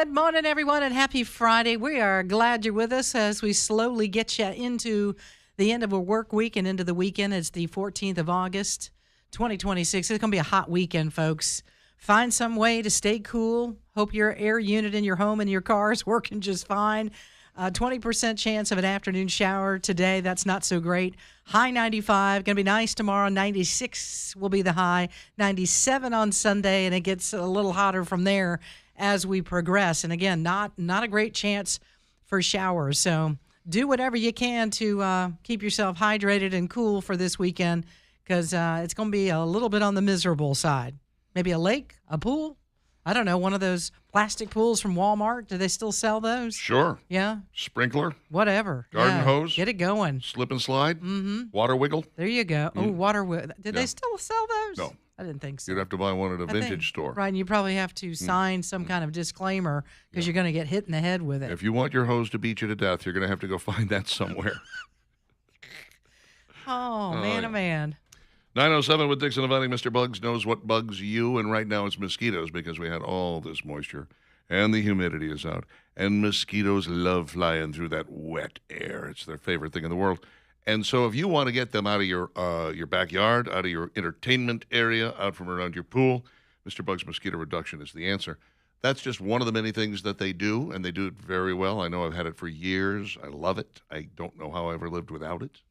Good morning, everyone, and happy Friday. We are glad you're with us as we slowly get you into the end of a work week and into the weekend. It's the 14th of August, 2026. It's going to be a hot weekend, folks. Find some way to stay cool. Hope your air unit in your home and your car is working just fine. 20% chance of an afternoon shower today. That's not so great. High 95. Going to be nice tomorrow. 96 will be the high. 97 on Sunday, and it gets a little hotter from there as we progress. And again, not a great chance for showers. So do whatever you can to keep yourself hydrated and cool for this weekend, because it's going to be a little bit on the miserable side. Maybe a lake, a pool. I don't know, one of those plastic pools from Walmart. Do they still sell those? Sure. Yeah. Sprinkler. Whatever. Garden hose. Get it going. Slip and slide. Mm-hmm. Water wiggle. There you go. Oh, water wiggle. Did they still sell those? No. I didn't think so. You'd have to buy one at a vintage store. Right, and you probably have to sign some kind of disclaimer because you're going to get hit in the head with it. If you want your hose to beat you to death, you're going to have to go find that somewhere. Oh, man, yeah. oh, man. 9:07 with Dixon and Vining. Mr. Bugs knows what bugs you, and right now it's mosquitoes because we had all this moisture and the humidity is out. And mosquitoes love flying through that wet air. It's their favorite thing in the world. And so if you want to get them out of your backyard, out of your entertainment area, out from around your pool, Mr. Bugs Mosquito Reduction is the answer. That's just one of the many things that they do, and they do it very well. I know I've had it for years. I love it. I don't know how I ever lived without it.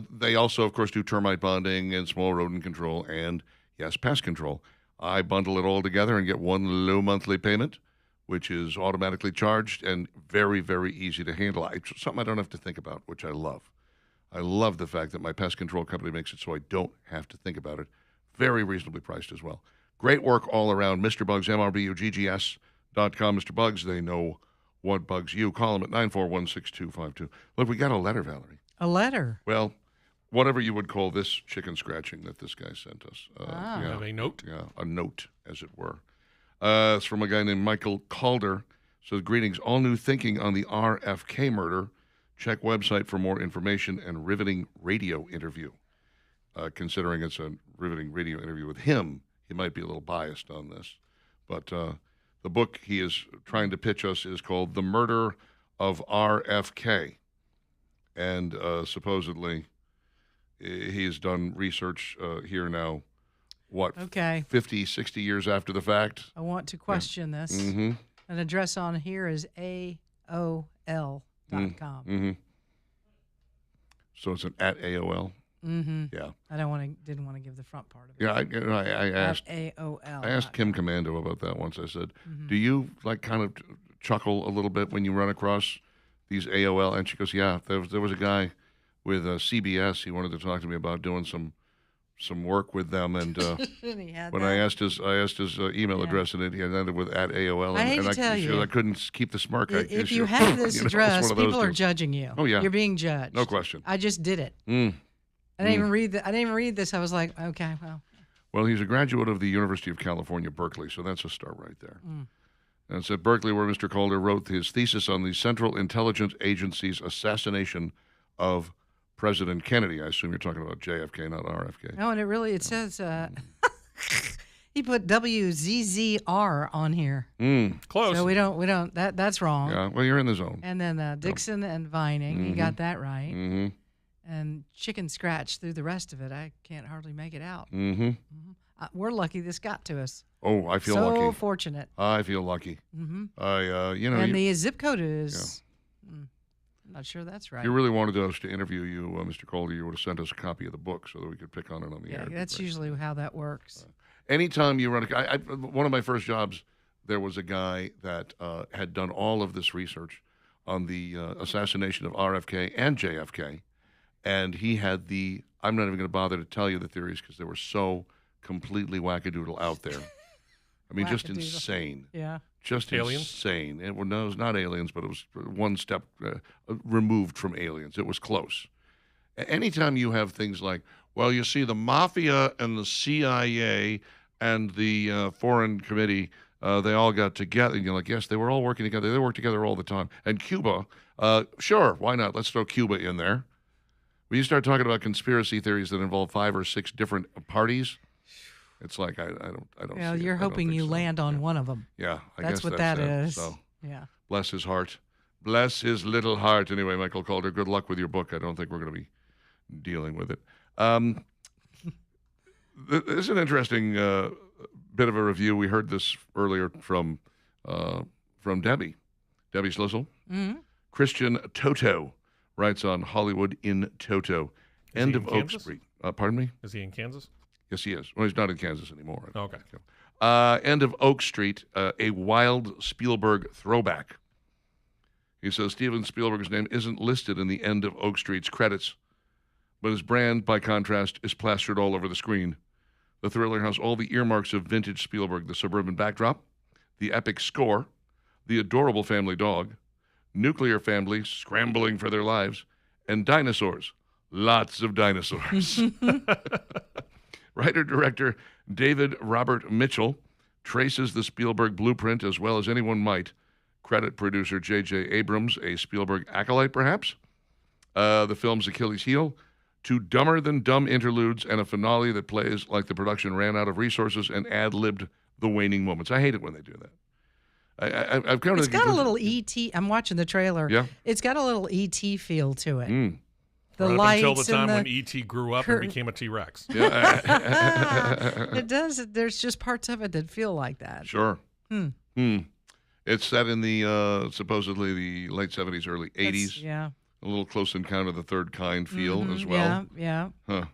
They also, of course, do termite bonding and small rodent control and, yes, pest control. I bundle it all together and get one low monthly payment, which is automatically charged and very, very easy to handle. It's something I don't have to think about, which I love. I love the fact that my pest control company makes it so I don't have to think about it. Very reasonably priced as well. Great work all around. Mr. Bugs, MRBUGGS.com. Mr. Bugs, they know what bugs you. Call them at 941-6252. Look, we got a letter, Valerie. A letter? Well, whatever you would call this chicken scratching that this guy sent us. Have a note? Yeah, a note, as it were. It's from a guy named Michael Calder. So, greetings. All new thinking on the RFK murder. Check website for more information and riveting radio interview. Considering it's a riveting radio interview with him, he might be a little biased on this. But the book he is trying to pitch us is called The Murder of RFK. And supposedly he has done research here now, 50, 60 years after the fact? I want to question this. Mm-hmm. An address on here is AOL.com. Mm-hmm. So it's an at AOL? Mm-hmm. Yeah. Didn't want to give the front part of it. Yeah, I asked AOL. I asked Kim Commando about that once. I said, do you kind of chuckle a little bit when you run across these AOL? And she goes, yeah, there was a guy with CBS. He wanted to talk to me about doing some work with them, and when I asked his email address, and he ended with at AOL, I couldn't keep the smirk. If you have this address, people are judging you. Oh yeah, you're being judged. No question. I just did it. I didn't even read I didn't even read this. I was like, okay, well. Well, he's a graduate of the University of California, Berkeley, so that's a start right there. And it's at Berkeley where Mr. Calder wrote his thesis on the Central Intelligence Agency's assassination of President Kennedy. I assume you're talking about JFK, not RFK. No, and it says he put WZZR on here. Close. So we don't that's wrong. Yeah, well, you're in the zone. And then Dixon and Vining, you got that right. Mm-hmm. And chicken scratch through the rest of it. I can't hardly make it out. Mm-hmm. We're lucky this got to us. Oh, I feel so lucky. So fortunate. I feel lucky. Mm-hmm. And the zip code is. Yeah. I'm not sure that's right. If you really wanted us to interview you, Mr. Calder, you would have sent us a copy of the book so that we could pick on it on the air. Yeah, that's usually how that works. Anytime you run one of my first jobs, there was a guy that had done all of this research on the assassination of RFK and JFK, and he had I'm not even going to bother to tell you the theories because they were so completely wackadoodle out there. I mean, just insane. Yeah. Just aliens? Insane. It was not aliens, but it was one step removed from aliens. It was close. Anytime you have things like, well, you see the mafia and the CIA and the Foreign Committee, they all got together. And you're like, yes, they were all working together. They work together all the time. And Cuba, sure, why not? Let's throw Cuba in there. When you start talking about conspiracy theories that involve 5 or 6 different parties, It's like I don't Well, see it. you're I don't hoping think you so. land on one of them. Yeah, I That's guess what that it. is. So Yeah. bless his heart. Bless his little heart. Anyway, Michael Calder, good luck with your book. I don't think we're going to be dealing with it. This is an interesting bit of a review. We heard this earlier from Debbie Slissel. Mm-hmm. Christian Toto writes on Hollywood in Toto. Is End he of in Oak Kansas? Street. Pardon me? Is he in Kansas? Yes, he is. Well, he's not in Kansas anymore. Okay. End of Oak Street, a wild Spielberg throwback. He says Steven Spielberg's name isn't listed in the End of Oak Street's credits, but his brand, by contrast, is plastered all over the screen. The thriller has all the earmarks of vintage Spielberg: the suburban backdrop, the epic score, the adorable family dog, nuclear families scrambling for their lives, and dinosaurs. Lots of dinosaurs. Writer-director David Robert Mitchell traces the Spielberg blueprint as well as anyone might. Credit producer J.J. Abrams, a Spielberg acolyte perhaps. The film's Achilles heel, 2 dumber-than-dumb interludes, and a finale that plays like the production ran out of resources and ad-libbed the waning moments. I hate it when they do that. I've come to It's the got a conclusion- little E.T. I'm watching the trailer. Yeah. It's got a little E.T. feel to it. The Right up lights until the time and when E.T. grew up curtain. and became a T-Rex. It does. There's just parts of it that feel like that. Sure. It's set in the supposedly the late 70s, early 80s. Yeah. A little Close Encounter of the Third Kind feel as well. Yeah. Huh.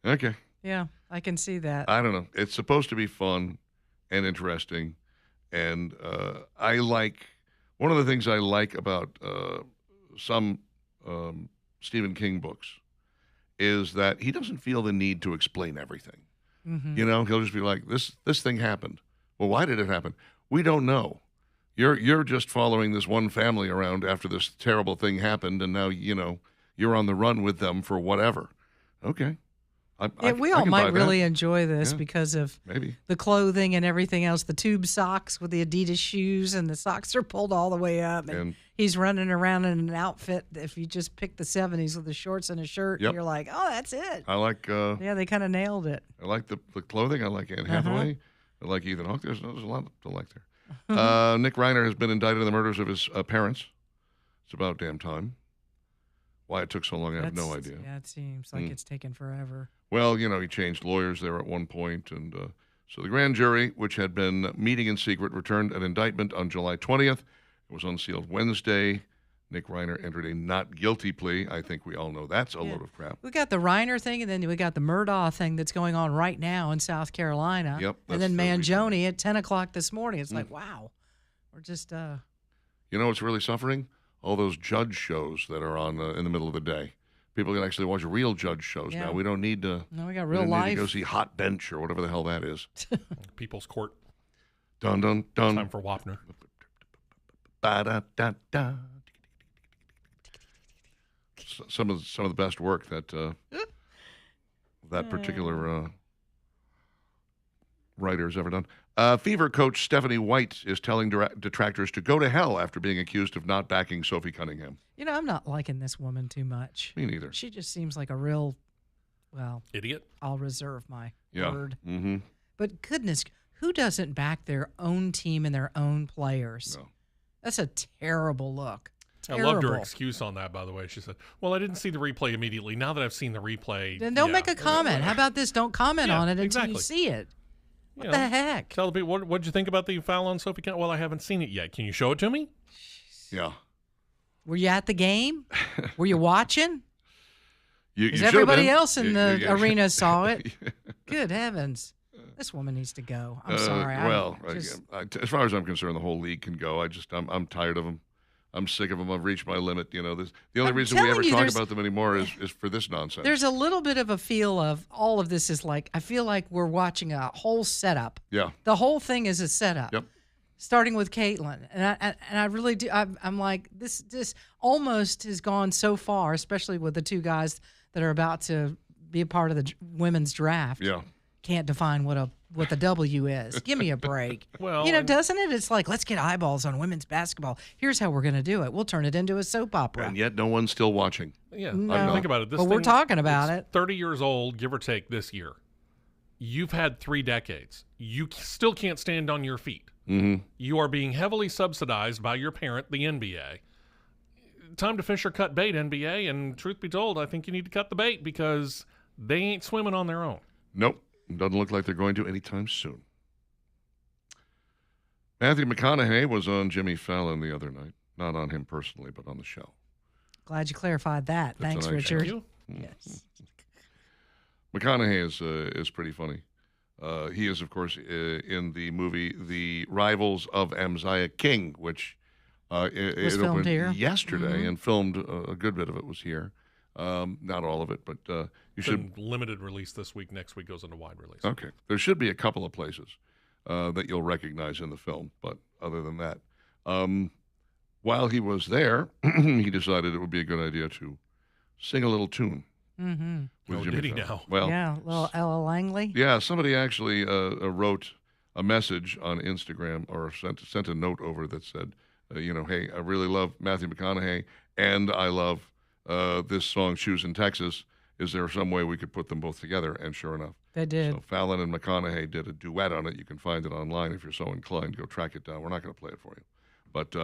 Okay. Yeah. I can see that. I don't know. It's supposed to be fun and interesting. And I like, one of the things I like about some Stephen King books is that he doesn't feel the need to explain everything. You know, he'll just be like, this thing happened. Well, why did it happen? We don't know. You're just following this one family around after this terrible thing happened, and now, you know, you're on the run with them for whatever. Okay. We I all can buy might that. really enjoy this Yeah. because of Maybe. the clothing and everything else. The tube socks with the Adidas shoes, and the socks are pulled all the way up. And he's running around in an outfit. If you just pick the 70s with the shorts and a shirt, Yep. you're like, oh, that's it. I like Yeah, they kind of nailed it. I like the clothing. I like Anne Hathaway. I like Ethan Hawke. There's a lot to like there. Nick Reiner has been indicted in the murders of his parents. It's about damn time. Why it took so long, I have no idea. Yeah, it seems like it's taken forever. Well, you know, he changed lawyers there at one point, and so the grand jury, which had been meeting in secret, returned an indictment on July 20th. It was unsealed Wednesday. Nick Reiner entered a not guilty plea. I think we all know that's a load of crap. We got the Reiner thing, and then we got the Murdaugh thing that's going on right now in South Carolina. Yep, And that's then the Mangione at 10 o'clock this morning. It's like, wow. We're just, You know what's really suffering? All those judge shows that are on in the middle of the day. People can actually watch real judge shows Yeah. now. We don't need to. no, we got We real don't need life. to go see Hot Bench or whatever the hell that is. People's Court. Dun dun dun. Time for Wapner. Ba da da da. Some of the best work that that particular writer has ever done. Fever coach Stephanie White is telling detractors to go to hell after being accused of not backing Sophie Cunningham. You know, I'm not liking this woman too much. Me neither. She just seems like a real, well, Idiot. I'll reserve my Yeah. word. Mm-hmm. But goodness, who doesn't back their own team and their own players? No. That's a terrible look. I loved her Terrible. excuse on that, by the way. She said, well, I didn't see the replay immediately. Now that I've seen the replay. Then don't yeah. make a comment. How about this? Don't comment Yeah, on it until exactly. you see it. What You the know, heck? Tell the people, what'd you think about the foul on Sophie Cunningham? Well, I haven't seen it yet. Can you show it to me? Yeah. Were you at the game? Were you watching? You Because should've everybody been. else in the You- arena saw it. Good heavens. This woman needs to go. I'm sorry. Well, just, as far as I'm concerned, the whole league can go. I'm tired of them. I'm sick of them. I've reached my limit. You know, the only I'm reason we ever telling you, talk there's- about them anymore is for this nonsense. there's a little bit of a feel of all of this is like, I feel like we're watching a whole setup. Yeah. The whole thing is a setup. Yep. Starting with Caitlin, and I really do. I'm like this almost has gone so far, especially with the two guys that are about to be a part of the women's draft. Yeah. Can't define what the W is. Give me a break. Well, you know, and- doesn't it? It's like, let's get eyeballs on women's basketball. Here's how we're going to do it. We'll turn it into a soap opera. And yet no one's still watching. Yeah. No. I mean, think about it. This But we're thing, talking about it's it. 30 years old, give or take, this year. You've had 3 decades. You still can't stand on your feet. Mm-hmm. You are being heavily subsidized by your parent, the NBA. Time to fish or cut bait, NBA. And truth be told, I think you need to cut the bait because they ain't swimming on their own. Nope. Doesn't look like they're going to anytime soon. Matthew McConaughey was on Jimmy Fallon the other night. Not on him personally, but on the show. Glad you clarified that. That's Thanks, a nice Richard. Thank you. Yes. McConaughey is pretty funny. He is, of course, in the movie The Rivals of Amziah King, which it filmed opened here. yesterday and filmed a good bit of it was here. Not all of it, but you should. Limited release this week. Next week goes into wide release. Okay. There should be a couple of places that you'll recognize in the film, but other than that, while he was there, he decided it would be a good idea to sing a little tune. Mm-hmm. With Oh, Jimmy did he Fallon. now? Well, Yeah, little Ella Langley. yeah, somebody actually wrote a message on Instagram or sent a note over that said, hey, I really love Matthew McConaughey and I love this song, Shoes in Texas. Is there some way we could put them both together? And sure enough. They did. So Fallon and McConaughey did a duet on it. You can find it online if you're so inclined. Go track it down. We're not going to play it for you. But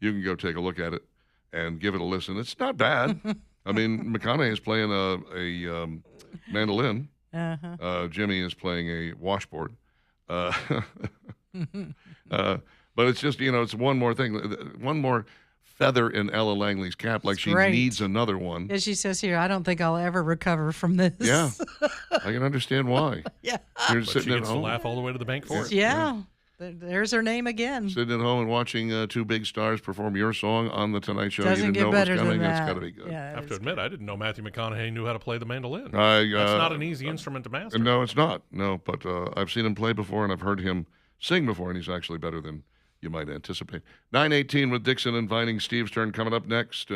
you can go take a look at it and give it a listen. It's not bad. I mean, McConaughey is playing a mandolin. Uh-huh. Jimmy is playing a washboard. But it's just, it's one more thing, one more feather in Ella Langley's cap, like she great. needs another one. As she says here, I don't think I'll ever recover from this. Yeah, I can understand why. Yeah. You're But she sitting at gets to home. laugh all the way to the bank for it. Yeah. There's her name again. Sitting at home and watching two big stars perform your song on the Tonight Show. Doesn't You get didn't know it better was coming. than It's that. got to be good. Yeah, I have to admit, I didn't know Matthew McConaughey knew how to play the mandolin. That's That's not an easy instrument to master. No, it's not. No, but I've seen him play before, and I've heard him sing before, and he's actually better than you might anticipate. 9:18 with Dixon and Vining. Steve's turn coming up next.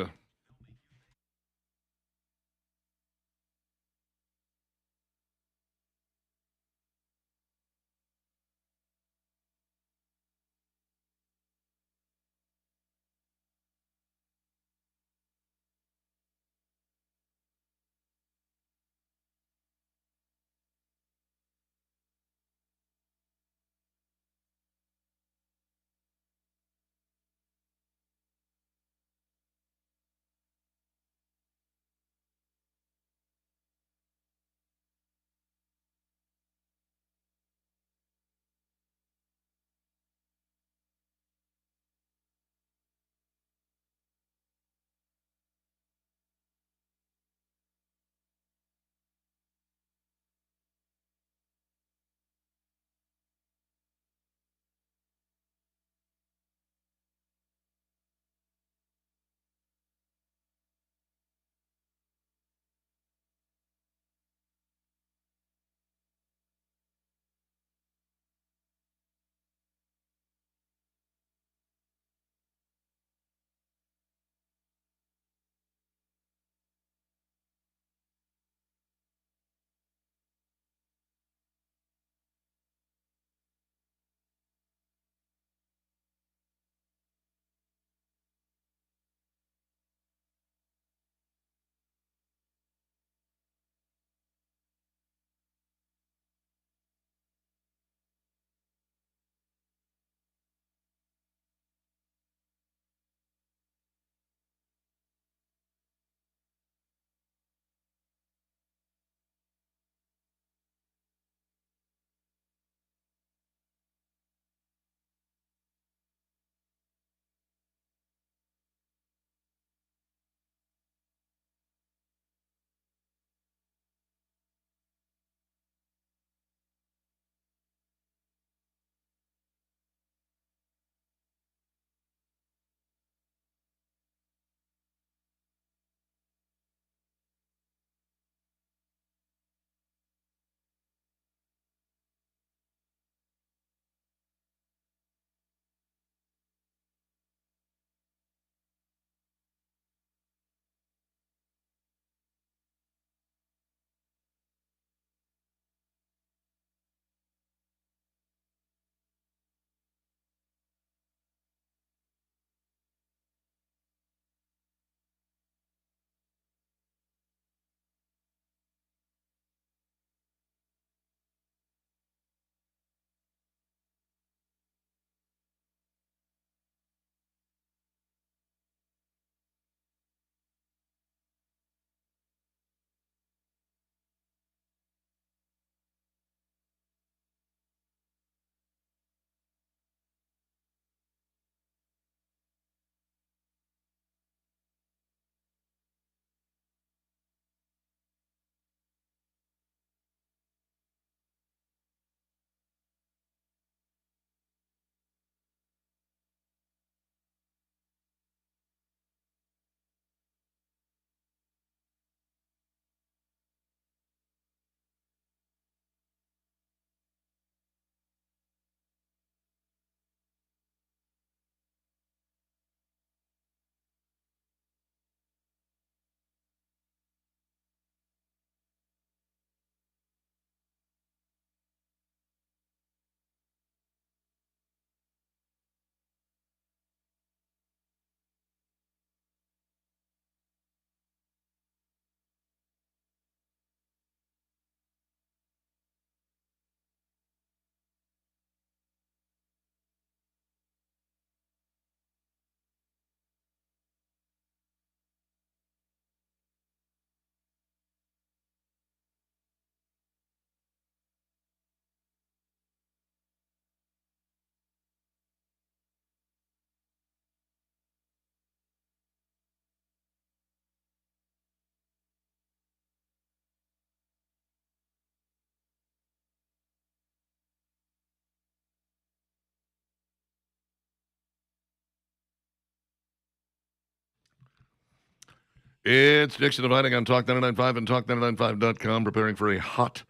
It's Dixon Dividing on Talk 99.5 and Talk995.com, preparing for a hot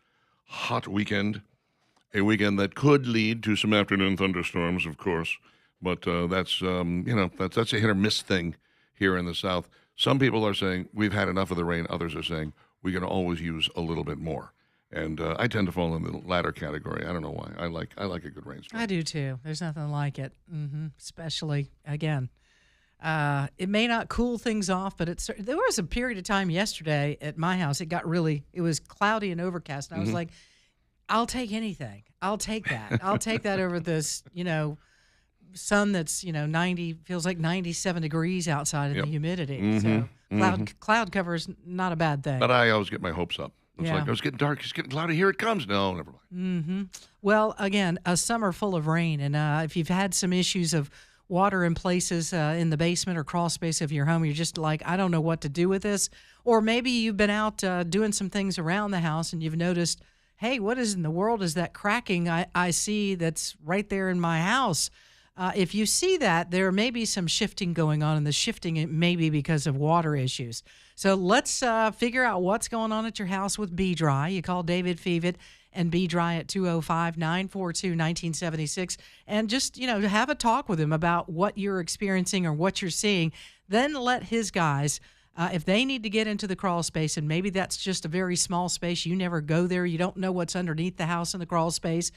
weekend. A weekend that could lead to some afternoon thunderstorms, of course. But that's a hit or miss thing here in the South. Some people are saying we've had enough of the rain. Others are saying we can always use a little bit more. And I tend to fall in the latter category. I don't know why. I like a good rainstorm. I do too. There's nothing like it. Especially, again, it may not cool things off, but there was a period of time yesterday at my house. It was cloudy and overcast. And I was like, I'll take anything. I'll take that. I'll take that over this, sun that's, 90, feels like 97 degrees outside in the humidity. So cloud cover is not a bad thing. But I always get my hopes up. It's like, it's getting dark, it's getting cloudy, here it comes. No, never mind. Well, again, a summer full of rain. And if you've had some issues of water in places in the basement or crawl space of your home, you're just like, I don't know what to do with this. Or maybe you've been out doing some things around the house and you've noticed, hey, what in the world is that cracking I see that's right there in my house? If you see that, there may be some shifting going on, and the shifting it may be because of water issues. So let's figure out what's going on at your house with B-Dry. You call David Fevet and B-Dry at 205-942-1976, and just, have a talk with him about what you're experiencing or what you're seeing. Then let his guys, if they need to get into the crawl space, and maybe that's just a very small space, you never go there, you don't know what's underneath the house in the crawl space,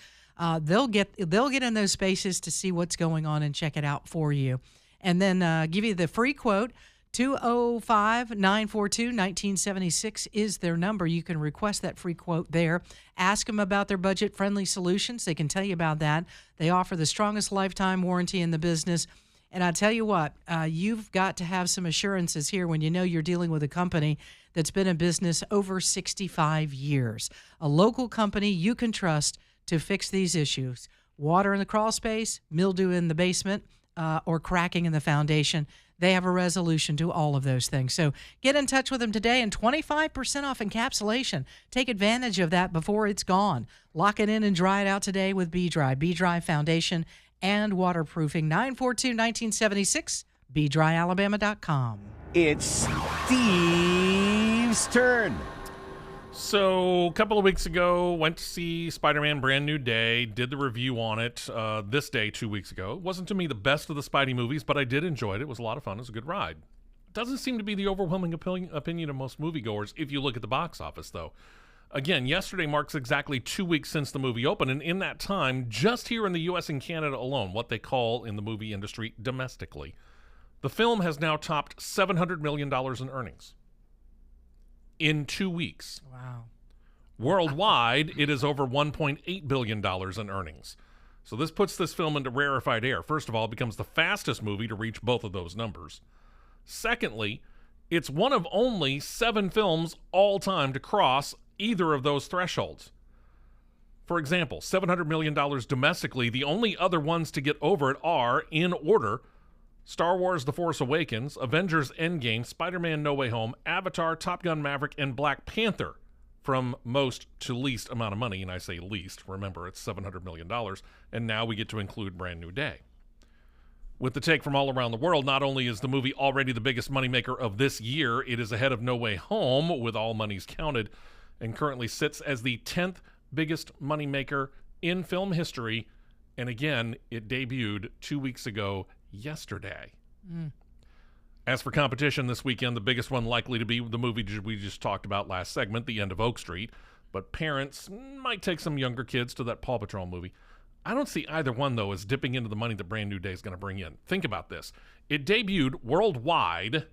they'll get in those spaces to see what's going on and check it out for you. And then give you the free quote. 205-942-1976 is their number. You can request that free quote there. Ask them about their budget-friendly solutions. They can tell you about that. They offer the strongest lifetime warranty in the business. And I tell you what, you've got to have some assurances here when you know you're dealing with a company that's been in business over 65 years. A local company you can trust to fix these issues. Water in the crawl space, mildew in the basement, or cracking in the foundation. They have a resolution to all of those things. So get in touch with them today, and 25% off encapsulation. Take advantage of that before it's gone. Lock it in and dry it out today with B-Dry. B-Dry Foundation and waterproofing. 942-1976, BDryAlabama.com. It's Steve's turn. So a couple of weeks ago, went to see Spider-Man Brand New Day, did the review on it this day 2 weeks ago. It wasn't, to me, the best of the Spidey movies, but I did enjoy it. It was a lot of fun. It was a good ride. Doesn't seem to be the overwhelming opinion of most moviegoers if you look at the box office, though. Again, yesterday marks exactly 2 weeks since the movie opened, and in that time, just here in the U.S. and Canada alone, what they call in the movie industry domestically, the film has now topped $700 million in earnings. In 2 weeks. Wow. Worldwide, it is over $1.8 billion in earnings. So this puts this film into rarefied air. First of all, it becomes the fastest movie to reach both of those numbers. Secondly, it's one of only 7 films all time to cross either of those thresholds. For example, $700 million domestically, the only other ones to get over it are, in order, Star Wars The Force Awakens, Avengers Endgame, Spider-Man No Way Home, Avatar, Top Gun Maverick, and Black Panther, from most to least amount of money. And I say least, remember it's $700 million, and now we get to include Brand New Day. With the take from all around the world, not only is the movie already the biggest moneymaker of this year, it is ahead of No Way Home with all monies counted, and currently sits as the 10th biggest moneymaker in film history. And again, it debuted 2 weeks ago yesterday. As for competition this weekend, the biggest one likely to be the movie we just talked about last segment, The End of Oak Street. But parents might take some younger kids to that Paw Patrol movie. I don't see either one, though, as dipping into the money that Brand New Day is going to bring in. Think about this. It debuted worldwide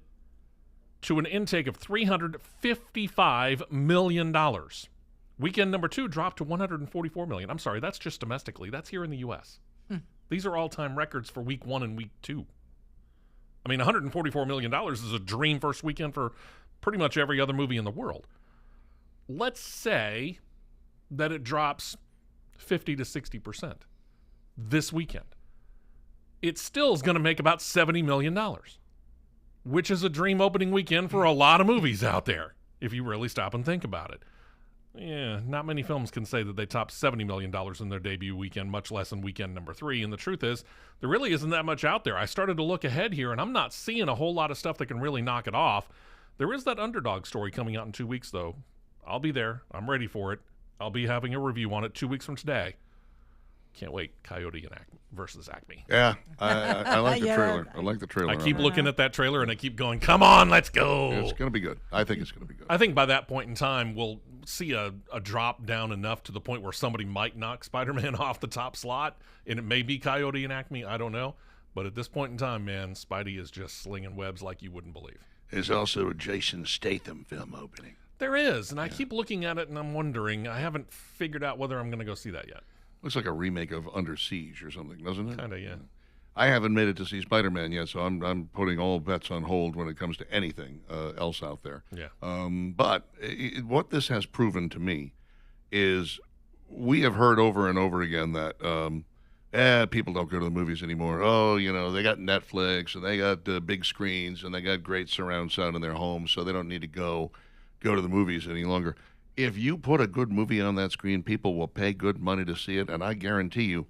to an intake of $355 million. Weekend number 2 dropped to $144 million. I'm sorry, that's just domestically. That's here in the U.S. These are all-time records for week 1 and week 2. I mean, $144 million is a dream first weekend for pretty much every other movie in the world. Let's say that it drops 50 to 60% this weekend. It still is going to make about $70 million, which is a dream opening weekend for a lot of movies out there, if you really stop and think about it. Yeah, not many films can say that they topped $70 million in their debut weekend, much less in weekend number 3. And the truth is, there really isn't that much out there. I started to look ahead here, and I'm not seeing a whole lot of stuff that can really knock it off. There is that Underdog story coming out in 2 weeks, though. I'll be there. I'm ready for it. I'll be having a review on it 2 weeks from today. Can't wait. Coyote and Acme versus Acme. Yeah, I like the Yeah. trailer. I like the trailer. I keep on it. looking at that trailer and I keep going, come on, let's go. It's going to be good. I think it's going to be good. I think by that point in time, we'll see a drop down enough to the point where somebody might knock Spider-Man off the top slot, and it may be Coyote and Acme. I don't know. But at this point in time, man, Spidey is just slinging webs like you wouldn't believe. There's also a Jason Statham film opening. There is, and I keep looking at it and I'm wondering, I haven't figured out whether I'm going to go see that yet. Looks like a remake of Under Siege or something, doesn't it? Kind of, yeah. I haven't made it to see Spider-Man yet, so I'm putting all bets on hold when it comes to anything else out there. Yeah. But what this has proven to me is we have heard over and over again that people don't go to the movies anymore. Oh, they got Netflix and they got big screens and they got great surround sound in their homes, so they don't need to go to the movies any longer. If you put a good movie on that screen, people will pay good money to see it, and I guarantee you,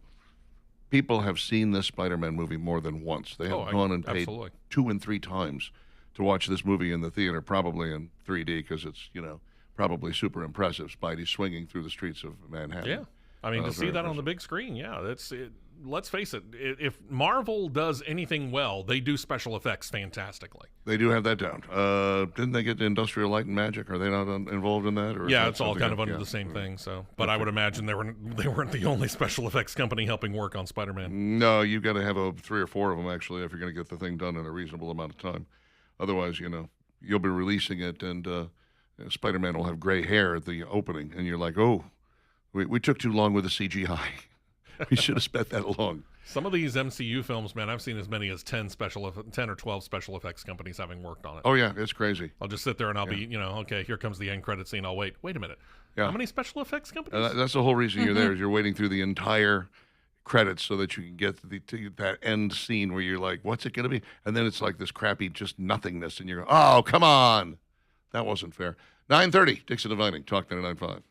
people have seen this Spider-Man movie more than once. They have gone and paid absolutely. 2 and 3 times to watch this movie in the theater, probably in 3D, because it's, probably super impressive. Spidey swinging through the streets of Manhattan. Yeah. I mean, to see very that on the impressive. big screen, yeah, that's it. Let's face it, if Marvel does anything well, they do special effects fantastically. They do have that down. Didn't they get Industrial Light and Magic? Are they not involved in that? Or is Yeah, that it's all something kind of else? under Yeah. the same thing. So, but I would imagine they weren't the only special effects company helping work on Spider-Man. No, you've got to have 3 or 4 of them, actually, if you're going to get the thing done in a reasonable amount of time. Otherwise, you'll be releasing it, and Spider-Man will have gray hair at the opening, and you're like, oh, we took too long with the CGI. We should have spent that long. Some of these MCU films, man, I've seen as many as 10 or 12 special effects companies having worked on it. Oh, yeah, it's crazy. I'll just sit there and I'll be, okay, here comes the end credit scene. I'll wait. Wait a minute. Yeah. How many special effects companies? That's the whole reason you're there, is you're waiting through the entire credits so that you can get to that end scene where you're like, what's it going to be? And then it's like this crappy just nothingness, and you're going, oh, come on. That wasn't fair. 9:30, Dixon Dividing, Talk 99.5.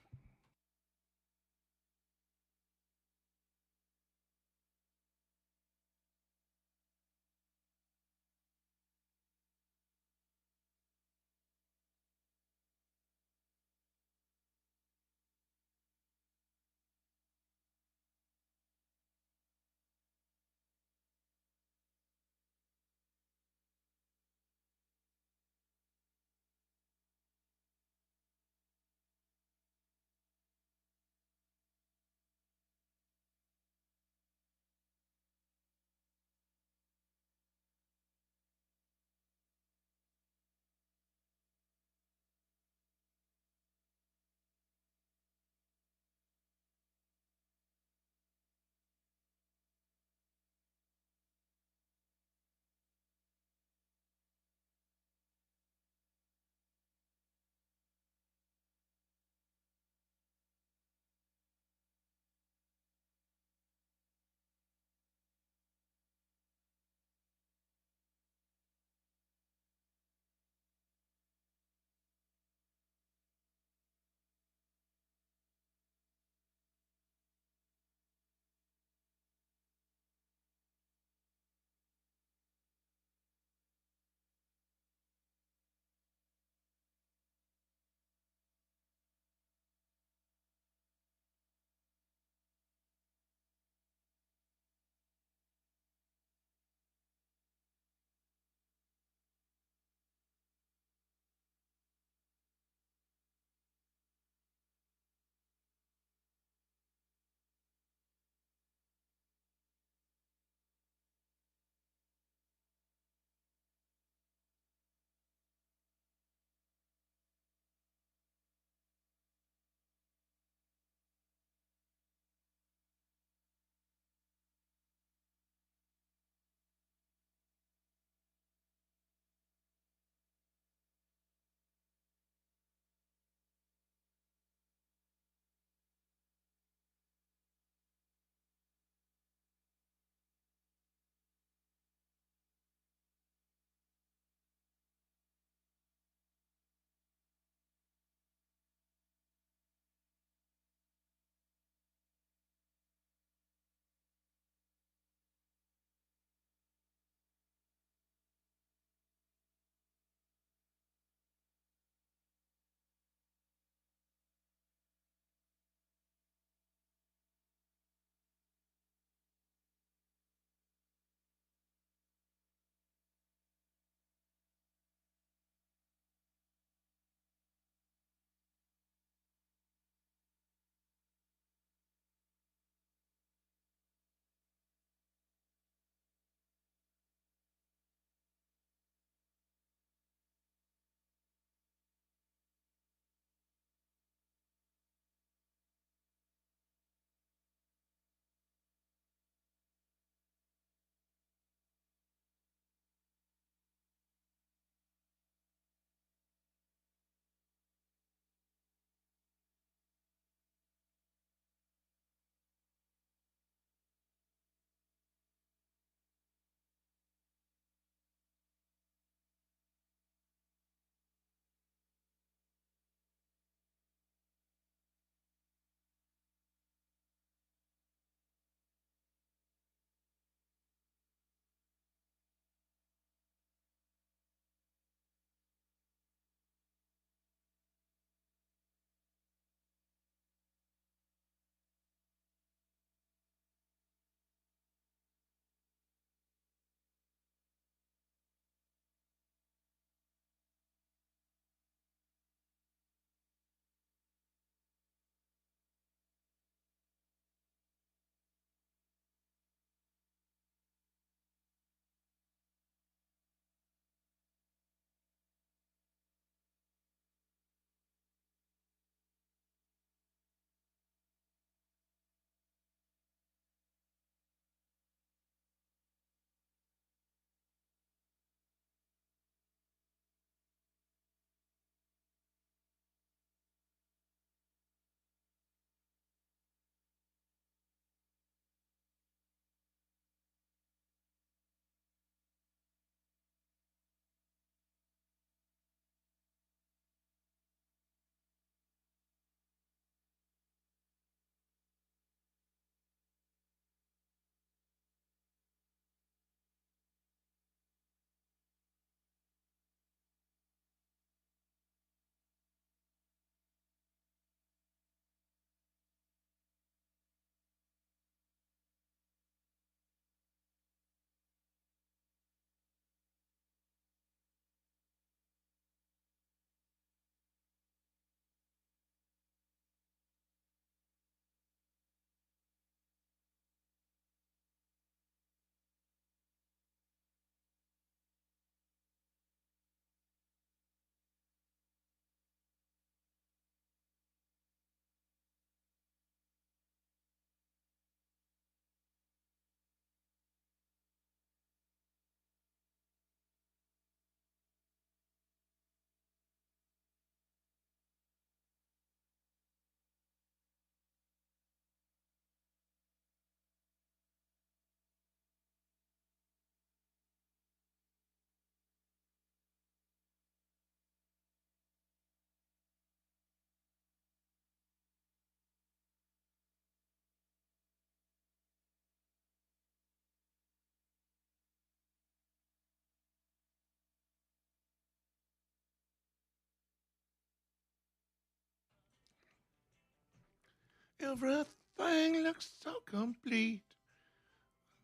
Everything looks so complete.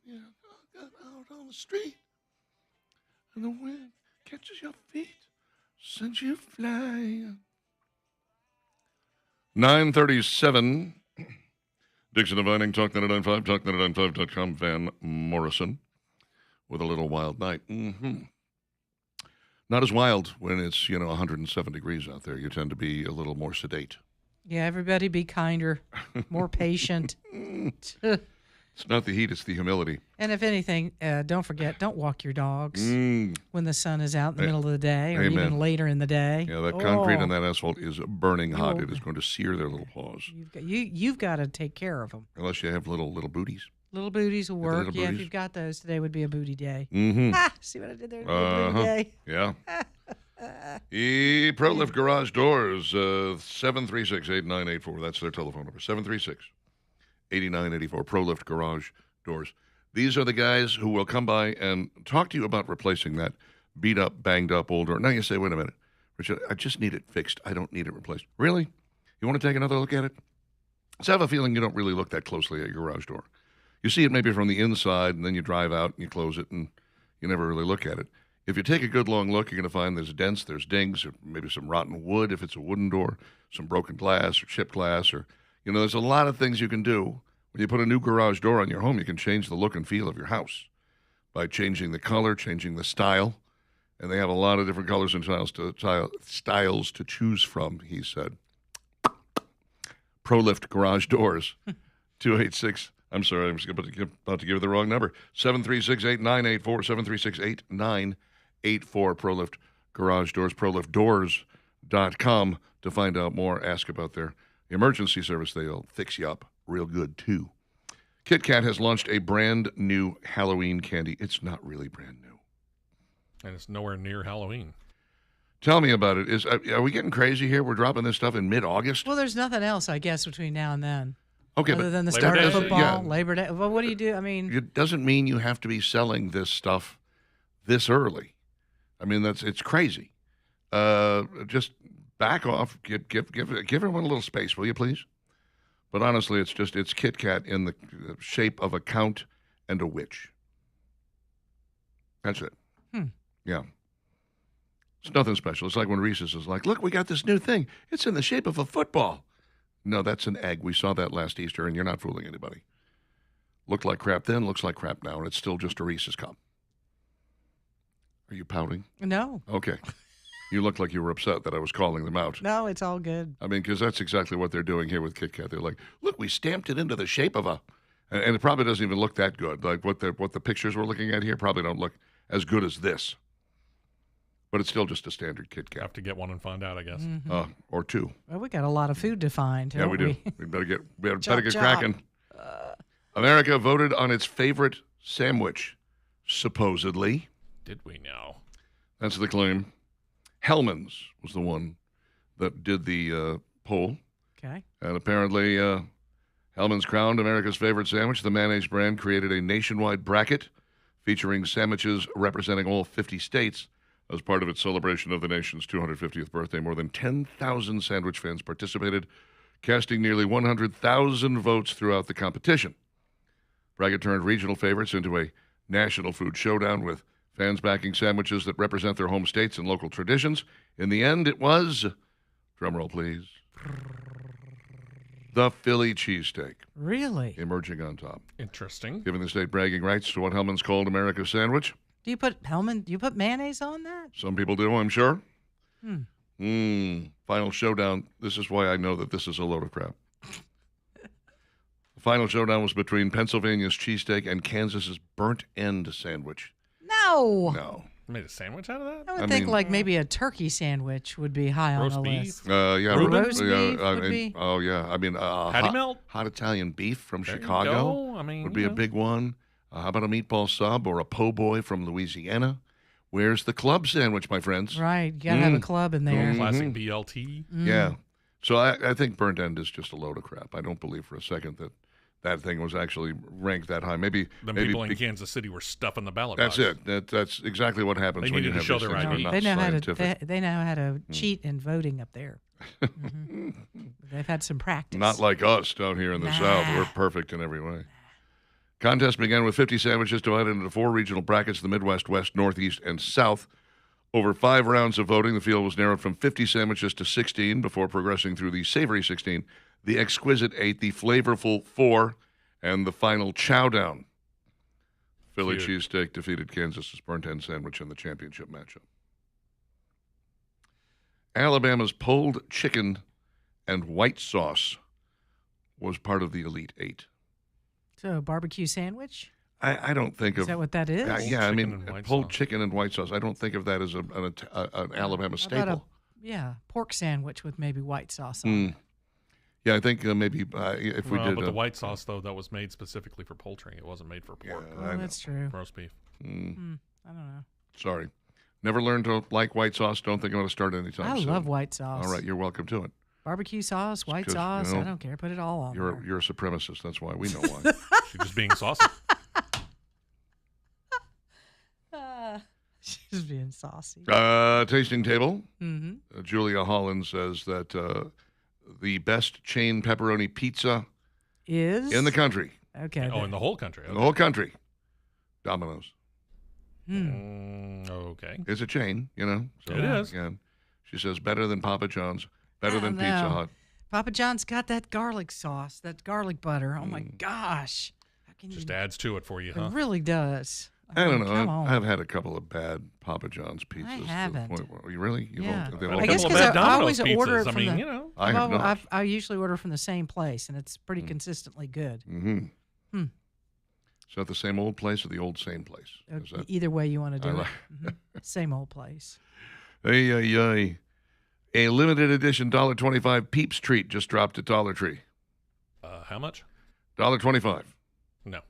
Yeah, out on the street, and the wind catches your feet, sends you flying. 9:37. Dixon and Vining, Talk 99.5, talk995.com. Van Morrison with a little wild night. Not as wild when it's 107 degrees out there. You tend to be a little more sedate. Yeah, everybody be kinder, more patient. It's not the heat, it's the humidity. And if anything, don't forget, don't walk your dogs when the sun is out in the middle of the day or Amen. even later in the day. Yeah, that concrete and that asphalt is burning hot. It is going to sear their little paws. You've got to take care of them. Unless you have little booties. Little booties will work. little Yeah, if booties. you've got those, today would be a booty day. Mm-hmm. See what I did there? Little booty day. Yeah. ProLift Garage Doors, 736-8984. That's their telephone number, 736-8984. ProLift Garage Doors. These are the guys who will come by and talk to you about replacing that beat up, banged up old door. Now you say, wait a minute, Richard, I just need it fixed. I don't need it replaced. Really? You want to take another look at it? So I have a feeling you don't really look that closely at your garage door. You see it maybe from the inside, and then you drive out and you close it, and you never really look at it. If you take a good long look, you're going to find there's dents, there's dings, or maybe some rotten wood if it's a wooden door, some broken glass or chipped glass, or, there's a lot of things you can do. When you put a new garage door on your home, you can change the look and feel of your house by changing the color, changing the style, and they have a lot of different colors and styles to choose from, he said. ProLift Garage Doors, 286. I'm sorry, I'm about to give the wrong number. 736-8984, 736-8984, ProLift Garage Doors, ProLiftDoors.com to find out more. Ask about their emergency service. They'll fix you up real good, too. Kit Kat has launched a brand new Halloween candy. It's not really brand new. And it's nowhere near Halloween. Tell me about it. Are we getting crazy here? We're dropping this stuff in mid-August? Well, there's nothing else, I guess, between now and then. Okay, Other than the Labor start of Day? football, Yeah. Labor Day. Well, what do you do? I mean, It doesn't mean you have to be selling this stuff this early. I mean, it's crazy. Just back off. Give everyone a little space, will you, please? But honestly, it's Kit Kat in the shape of a count and a witch. That's it. Yeah. It's nothing special. It's like when Reese's is like, look, we got this new thing. It's in the shape of a football. No, that's an egg. We saw that last Easter, and you're not fooling anybody. Looked like crap then, looks like crap now, and it's still just a Reese's cup. Are you pouting? no. Okay. You look like you were upset that I was calling them out. No, it's all good. I mean, because that's exactly what they're doing here with Kit Kat. They're like, look, we stamped it into the shape of a... And it probably doesn't even look that good. Like what the pictures we're looking at here probably don't look as good as this. But it's still just a standard Kit Kat. Have to get one and find out, I guess. Or two. Well, we got a lot of food to find. Yeah, don't we do. We better get Chop, chop. cracking. America voted on its favorite sandwich, supposedly. Did we now? That's the claim. Hellman's was the one that did the poll. Okay. And apparently, Hellman's crowned America's favorite sandwich. The mayonnaise brand created a nationwide bracket featuring sandwiches representing all 50 states. As part of its celebration of the nation's 250th birthday, more than 10,000 sandwich fans participated, casting nearly 100,000 votes throughout the competition. Bracket turned regional favorites into a national food showdown with fans backing sandwiches that represent their home states and local traditions. In the end, it was, drumroll please, the Philly cheesesteak, Really? emerging on top, Interesting. giving the state bragging rights to what Hellman's called America's sandwich. Do you put mayonnaise on that? Some people do, I'm sure. Final showdown. This is why I know that this is a load of crap. The final showdown was between Pennsylvania's cheesesteak and Kansas's burnt end sandwich. No. No. Made a sandwich out of that? I would I think mean- like maybe a turkey sandwich would be high Roast on the beef? list. Yeah. Roast beef would be- Oh, yeah. I mean, Patty melt? hot Italian beef from There you Chicago go. I mean, would be a big one. How about a meatball sub or a po' boy from Louisiana? Where's the club sandwich, my friends? Right. You got to have a club in there. classic BLT. Yeah. So I think burnt end is just a load of crap. I don't believe for a second that that thing was actually ranked that high. Maybe People in Kansas City were stuffing the ballot that's box. it. That's exactly what happens They when you needed to have show these their things that are ID. not They know scientific. how to cheat in voting up there. They've had some practice. Not like us down here in the South. We're perfect in every way. Contest began with 50 sandwiches divided into 4 regional brackets, the Midwest, West, Northeast, and South. Over 5 rounds of voting, the field was narrowed from 50 sandwiches to 16 before progressing through the savory 16, the exquisite 8, the flavorful 4, and the final chowdown. Philly Cute. cheesesteak defeated Kansas's burnt end sandwich in the championship matchup. Alabama's pulled chicken and white sauce was part of the Elite 8. So, barbecue sandwich? I don't think Is of that what that is? yeah, I chicken mean, and white pulled sauce. chicken and white sauce. I don't think of that as an Alabama How about staple. pork sandwich with maybe white sauce on it. Yeah, I think maybe if we Well, did. but the white sauce, though, that was made specifically for poultry. It wasn't made for pork. Yeah, Oh, I know. that's true. Roast beef. I don't know. Sorry. Never learned to like white sauce. Don't think I'm going to start anytime I soon. love white sauce. All right, you're welcome to it. Barbecue sauce, white 'cause, you sauce. know, I don't care. Put it all on there. You're a supremacist. That's why. We know why. She's just being saucy. She's being saucy. Tasting table. Mm-hmm. Julia Holland says that the best chain pepperoni pizza Is in the country, okay. Oh, in the whole country. in the whole country, Domino's. Okay. It's a chain, you know. So It is. Again, she says better than Papa John's, better Oh, than Pizza no. Hut. Papa John's got that garlic sauce, that garlic butter. Oh my gosh! How can Just you? adds to it for you, It huh? really does. I don't mean, know. Come on. I've had a couple of bad Papa John's pizzas. I to the haven't. point where, you really? You've Yeah. all- they've Had all a I guess been- couple of 'cause bad I Domino's always order pizzas. it I from mean, the- you know. I have not. I usually order from the same place, and it's pretty consistently good. Mm-hmm. Is that the same old place or the old same place? Is that, Either way you want to I do it. like- Same old place. a limited edition $1.25 Peeps treat just dropped at Dollar Tree. How much? $1.25. No.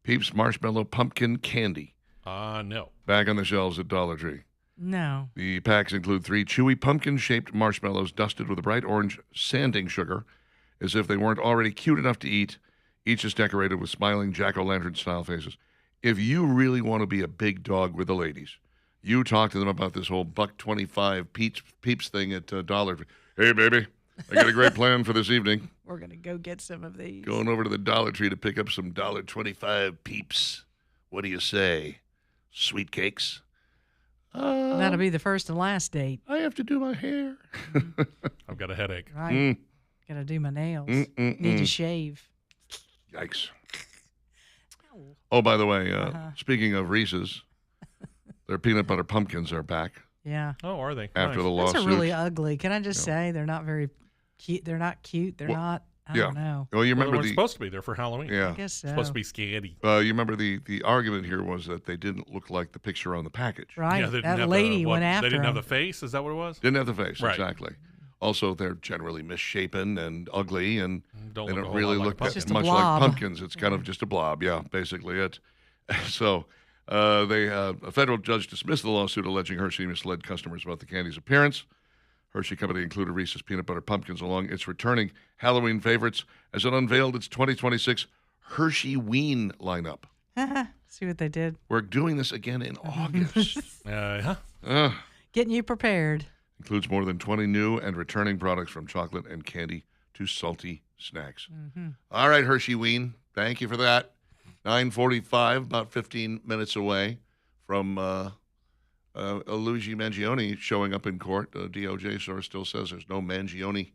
Peeps marshmallow pumpkin candy No. back on the shelves at Dollar Tree. No. The packs include 3 chewy pumpkin-shaped marshmallows dusted with a bright orange sanding sugar, as if they weren't already cute enough to eat. Each is decorated with smiling jack-o'-lantern style faces. If you really want to be a big dog with the ladies, you talk to them about this whole $1.25 Peeps thing at Dollar Tree. Hey, baby, I got a great plan for this evening. We're gonna go get some of these. Going over to the Dollar Tree to pick up some $1.25 Peeps. What do you say? Sweet cakes? That'll be the first and last date. I have to do my hair. I've got a headache. Right. Gotta do my nails. Need to shave. Yikes. Oh, by the way, speaking of Reese's, their peanut butter pumpkins are back Yeah. Oh, are they? after Nice. the Those lawsuit. are really ugly. Can I just say they're not very cute? They're not cute. They're Well, not. I yeah. don't know. Well, you Well, they remember weren't the supposed to be. They're for Halloween. yeah. I guess so. Supposed to be scary. You remember the argument here was that they didn't look like the picture on the package. Right. Yeah, they didn't that have lady the, went after They didn't have him. the face. Is that what it was? Didn't have the face Right. exactly. Also, they're generally misshapen and ugly, and Don't they look a don't whole really lot like look a that pumpkin. Just a much blob. like pumpkins. It's kind of just a blob. Yeah, basically it. So, a federal judge dismissed the lawsuit alleging Hershey misled customers about the candy's appearance. Hershey Company included Reese's peanut butter pumpkins along its returning Halloween favorites as it unveiled its 2026 Hershey Ween lineup. See what they did? We're doing this again in August. Huh? Getting you prepared. Includes more than 20 new and returning products from chocolate and candy to salty snacks. All right, Hershey Ween, thank you for that. 9:45, about 15 minutes away from Luigi Mangione showing up in court. DOJ source still says there's no Mangione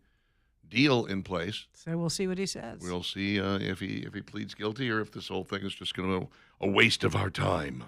deal in place. So we'll see what he says. We'll see if he pleads guilty or if this whole thing is just going to be a waste of our time.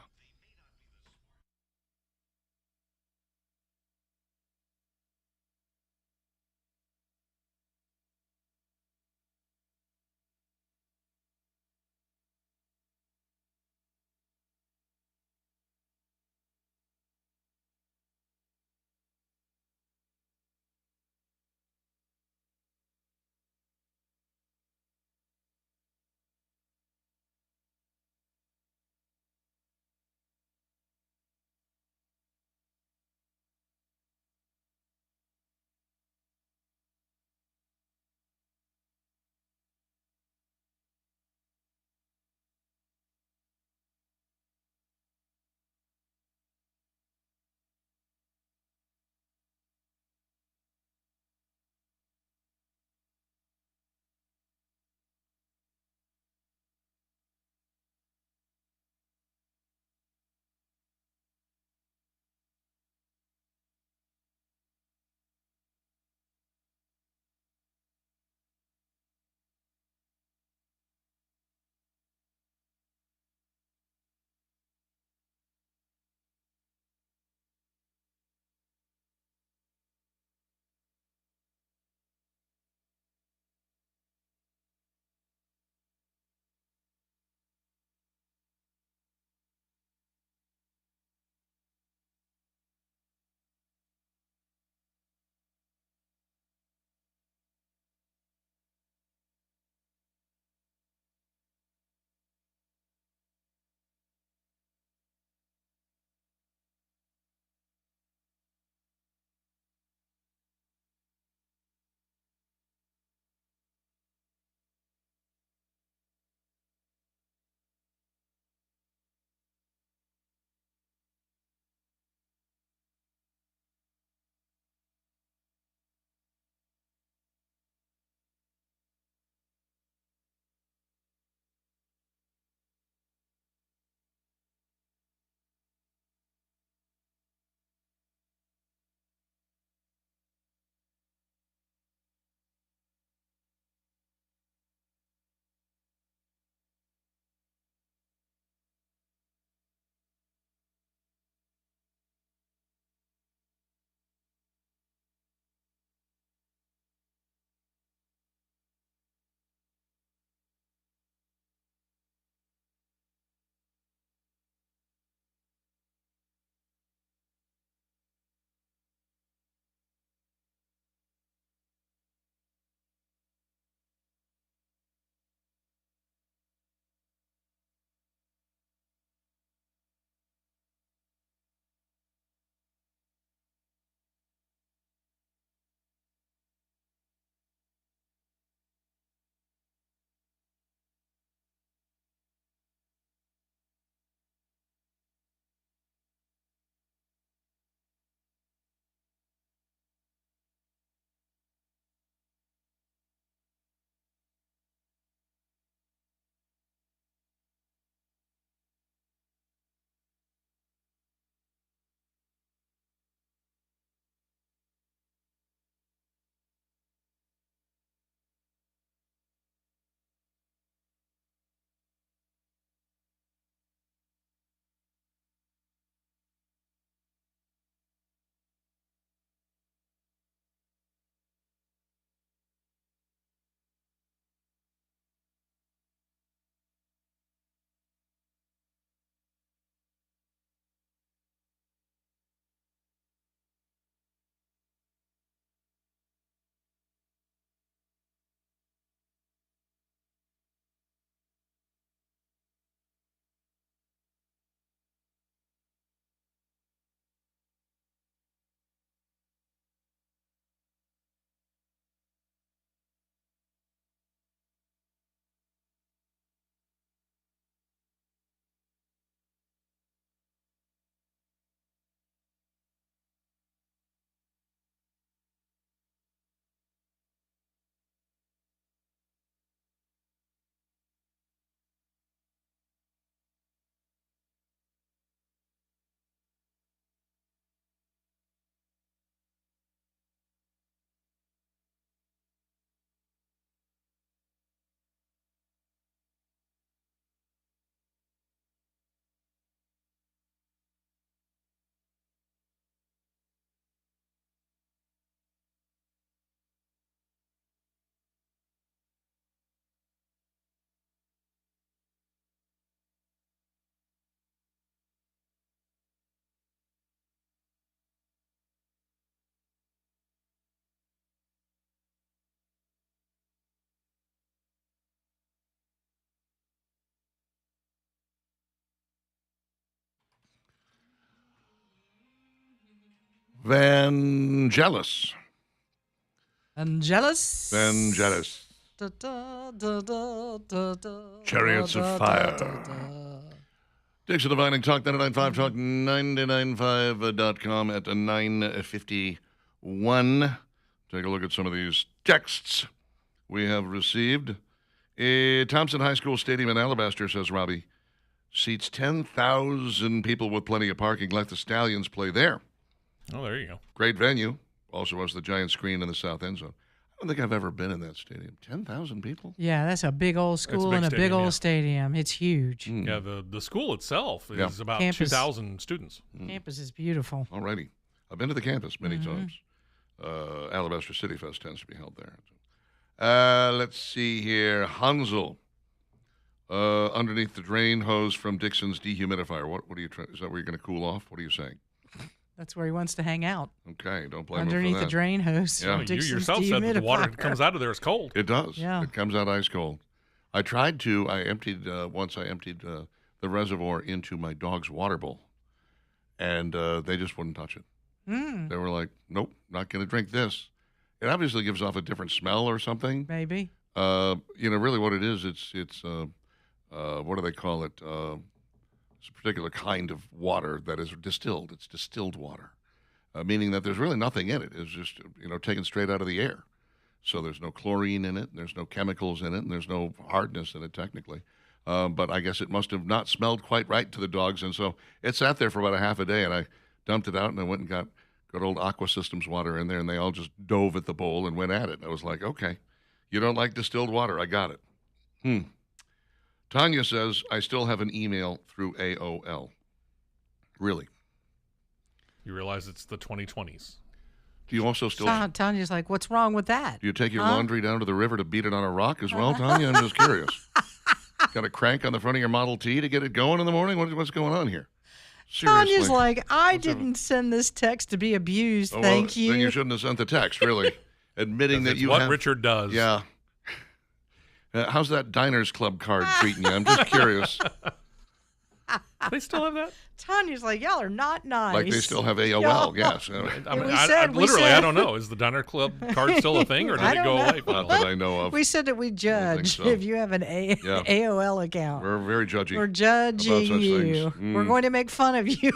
Vangelis. Angelus. Vangelis. Chariots of Fire. Dixon Divining Talk 99.5, Talk 99.5.com at 9:51. Take a look at some of these texts we have received. Thompson High School Stadium in Alabaster, says Robbie, seats 10,000 people with plenty of parking. Let the Stallions play there. Oh, there you go. Great venue. Also has the giant screen in the south end zone. I don't think I've ever been in that stadium. 10,000 people? Yeah, that's a big old school big and a big stadium, old yeah. stadium. It's huge. Yeah, the school itself is Yeah. about Campus. 2,000 students. Campus is beautiful. All righty. I've been to the campus many times. Alabaster City Fest tends to be held there. Let's see here. Hansel. Underneath the drain hose from Dixon's dehumidifier. What are you trying? Is that where you're going to cool off? What are you saying? That's where he wants to hang out. Okay, don't blame him Underneath for the that. drain hose. Yeah. from You Dixon's yourself said that the water that dehumidifier. comes out of there is cold. It does. Yeah. It comes out ice cold. I tried to. I emptied the reservoir into my dog's water bowl, and they just wouldn't touch it. They were like, "Nope, not going to drink this." It obviously gives off a different smell or something. Maybe. Really what it is, it's what do they call it? It's a particular kind of water that is distilled. It's distilled water, meaning that there's really nothing in it. It's just, taken straight out of the air. So there's no chlorine in it, there's no chemicals in it, and there's no hardness in it technically. But I guess it must have not smelled quite right to the dogs, and so it sat there for about a half a day, and I dumped it out, and I went and got good old Aqua Systems water in there, and they all just dove at the bowl and went at it. I was like, okay, you don't like distilled water. I got it. Tanya says, I still have an email through AOL. Really? You realize it's the 2020s. Do you also still... Tanya's like, what's wrong with that? Do you take your laundry down to the river to beat it on a rock as well, Tanya? I'm just curious. Got a crank on the front of your Model T to get it going in the morning? What's going on here? Seriously. Tanya's like, I didn't send this text to be abused. Oh, Thank well, you. Then you shouldn't have sent the text, really. Admitting that It's you what have... Richard does. Yeah. How's that Diners Club card treating you? I'm just curious. They still have that? Tanya's like, y'all are not nice. Like they still have AOL, Y'all- yes. I mean, we I said- I don't know. Is the Diner Club card still a thing, or did I it don't go know. away? Not that I know of. We said that we judge so. if you have an AOL account. We're very judgy. We're judging such you. things. We're going to make fun of you.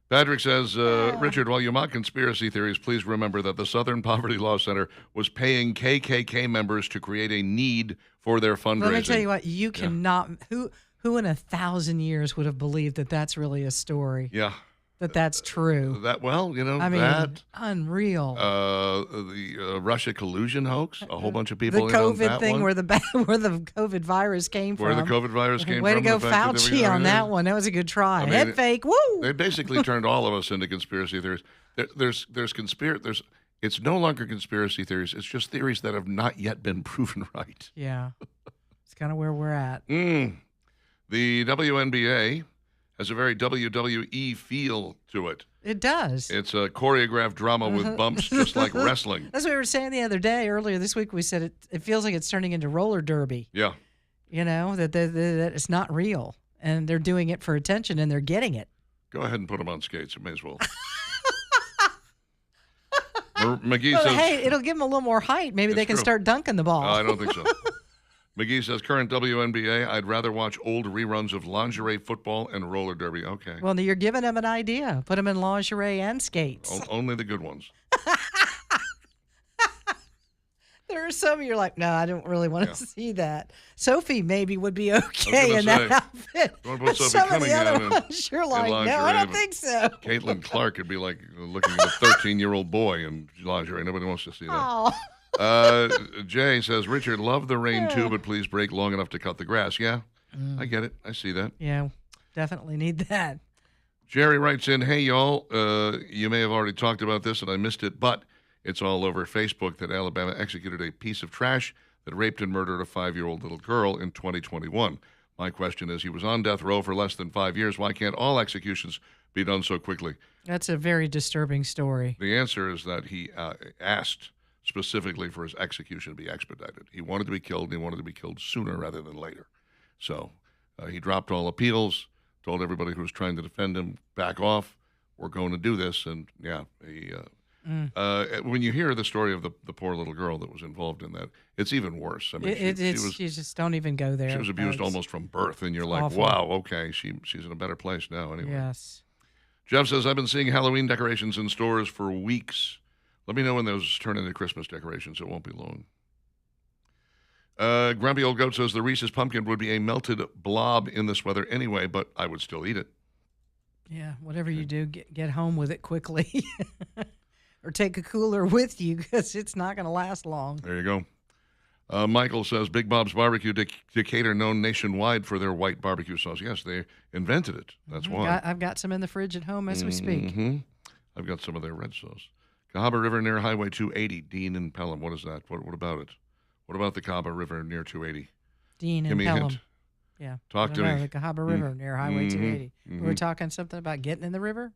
Patrick says, Richard, while you mock conspiracy theories, please remember that the Southern Poverty Law Center was paying KKK members to create a need for their fundraising. Let me tell you what, you cannot. Who in 1,000 years would have believed that that's really a story? Yeah. That's true. That, well, I mean, that, unreal. the Russia collusion hoax, a whole bunch of The people in on COVID that thing one. where the COVID virus came Where from. the COVID virus came Way from. to go, the fact that Fauci, on that one. That was a good try. I mean, Head fake, woo! They basically turned all of us into conspiracy theories. There's it's no longer conspiracy theories. It's just theories that have not yet been proven right. Yeah, it's kind of where we're at. The WNBA has a very WWE feel to it. It does. It's a choreographed drama with bumps, just like wrestling. That's what we were saying the other day. Earlier this week, we said it feels like it's turning into roller derby. Yeah. You know, that it's not real. And they're doing it for attention, and they're getting it. Go ahead and put them on skates. You may as well. McGee Well, says, hey, it'll give them a little more height. Maybe they It's can true. start dunking the ball. I don't think so. McGee says, current WNBA, I'd rather watch old reruns of lingerie football and roller derby. Okay. Well, you're giving them an idea. Put them in lingerie and skates. Only the good ones. There are some you're like, no, I don't really want to see that. Sophie maybe would be okay gonna in that say, outfit. you wanna put But Sophie some of the Cunningham other in- ones, you're like, no, I lingerie, don't but- think so. Caitlin Clark would be like looking at a 13-year-old boy in lingerie. Nobody wants to see that. Oh, Jay says, Richard, love the rain too, but please break long enough to cut the grass. Yeah, Mm. I get it. I see that. yeah, definitely need that. Jerry writes in, hey, y'all, you may have already talked about this and I missed it, but it's all over Facebook that Alabama executed a piece of trash that raped and murdered a 5-year-old little girl in 2021. My question is, he was on death row for less than 5 years. Why can't all executions be done so quickly? That's a very disturbing story. The answer is that he asked specifically for his execution to be expedited. He wanted to be killed, and he wanted to be killed sooner rather than later. So he dropped all appeals, told everybody who was trying to defend him, back off. we're going to do this. And yeah, when you hear the story of the poor little girl that was involved in that, it's even worse. I mean, you just don't even go there. she was abused folks. almost from birth, and you're like, awful. wow, okay, she's in a better place now anyway. Yes. Jeff says, I've been seeing Halloween decorations in stores for weeks. Let me know when those turn into Christmas decorations. It won't be long. Grumpy Old Goat says the Reese's Pumpkin would be a melted blob in this weather anyway, but I would still eat it. Yeah, whatever you do, get home with it quickly. Or take a cooler with you because it's not going to last long. There you go. Michael says Big Bob's Barbecue, Decatur, known nationwide for their white barbecue sauce. Yes, they invented it. That's why. I've got some in the fridge at home as we speak. I've got some of their red sauce. Cahaba River near Highway 280, Dean and Pelham. What is that? What about it? What about the Cahaba River near 280? Dean Give and me a Pelham. hint. Yeah. Talk to me. The Cahaba River near Highway 280. We were talking something about getting in the river?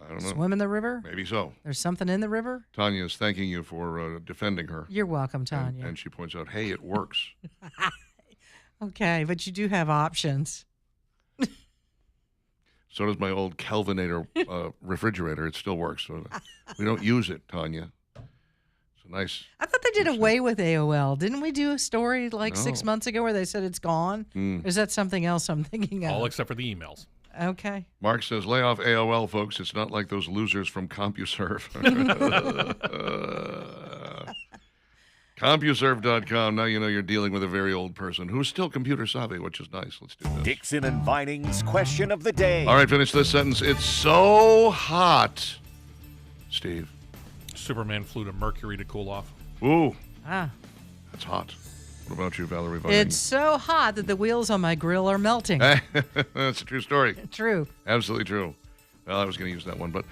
I don't know. Swim in the river? Maybe so. There's something in the river? Tanya is thanking you for defending her. You're welcome, Tanya. And she points out, hey, it works. Okay, but you do have options. So does my old Kelvinator refrigerator. It still works. So we don't use it, Tanya. It's a nice. I thought they did away with AOL. Didn't we do a story like 6 No. months ago where they said it's gone? Or is that something else I'm thinking of? All except for the emails. Okay. Mark says, lay off AOL, folks. It's not like those losers from CompuServe. CompuServe.com. Now you know you're dealing with a very old person who's still computer savvy, which is nice. Let's do this. Dixon and Vining's question of the day. All right, finish this sentence. It's so hot. Steve. Superman flew to Mercury to cool off. Ooh, Ah. that's hot. What about you, Valerie Vining? It's so hot that the wheels on my grill are melting. That's a true story. True. Absolutely true. Well, I was going to use that one, but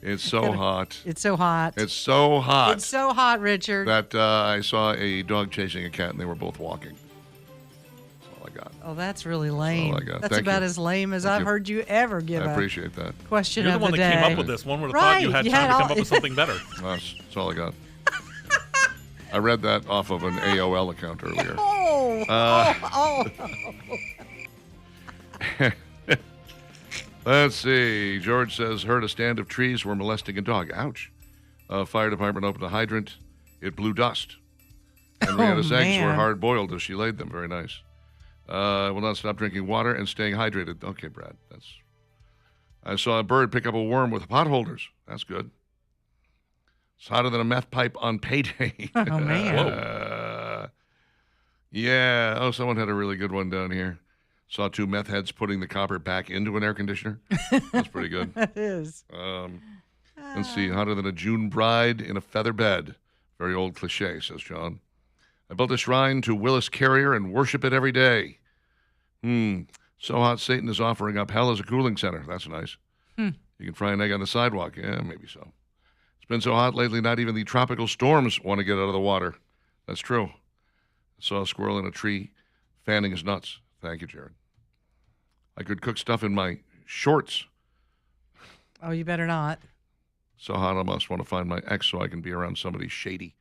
it's so hot. It's so hot. It's so hot It's so hot, Richard. that I saw a dog chasing a cat, and they were both walking. That's all I got. Oh, that's really lame. all I got. That's Thank about you. as lame as Thank I've you. heard you ever give I a appreciate that. question You're the of one the that day. came up with this. One would have thought you Right, had you time had to all- come up with something better. That's all I got. I read that off of an AOL account earlier. Let's see. George says, heard a stand of trees were molesting a dog. Ouch. Fire department opened a hydrant. It blew dust. Henrietta's eggs were man. hard-boiled as she laid them. Very nice. Will not stop drinking water and staying hydrated. Okay, Brad. I saw a bird pick up a worm with potholders. That's good. It's hotter than a meth pipe on payday. Oh, man. Yeah. Oh, someone had a really good one down here. Saw two meth heads putting the copper back into an air conditioner. That's pretty good. It is. Let's see. Hotter than a June bride in a feather bed. Very old cliche, says John. I built a shrine to Willis Carrier and worship it every day. So hot Satan is offering up hell as a cooling center. That's nice. You can fry an egg on the sidewalk. Yeah, maybe so. It's been so hot lately, not even the tropical storms want to get out of the water. That's true. I saw a squirrel in a tree fanning his nuts. Thank you, Jared. I could cook stuff in my shorts. Oh, you better not. So hot I must want to find my ex so I can be around somebody shady.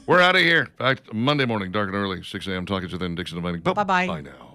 We're out of here. Back Monday morning, dark and early, 6 a.m. Talking to then Dixon and Vining. Bye-bye. Bye now.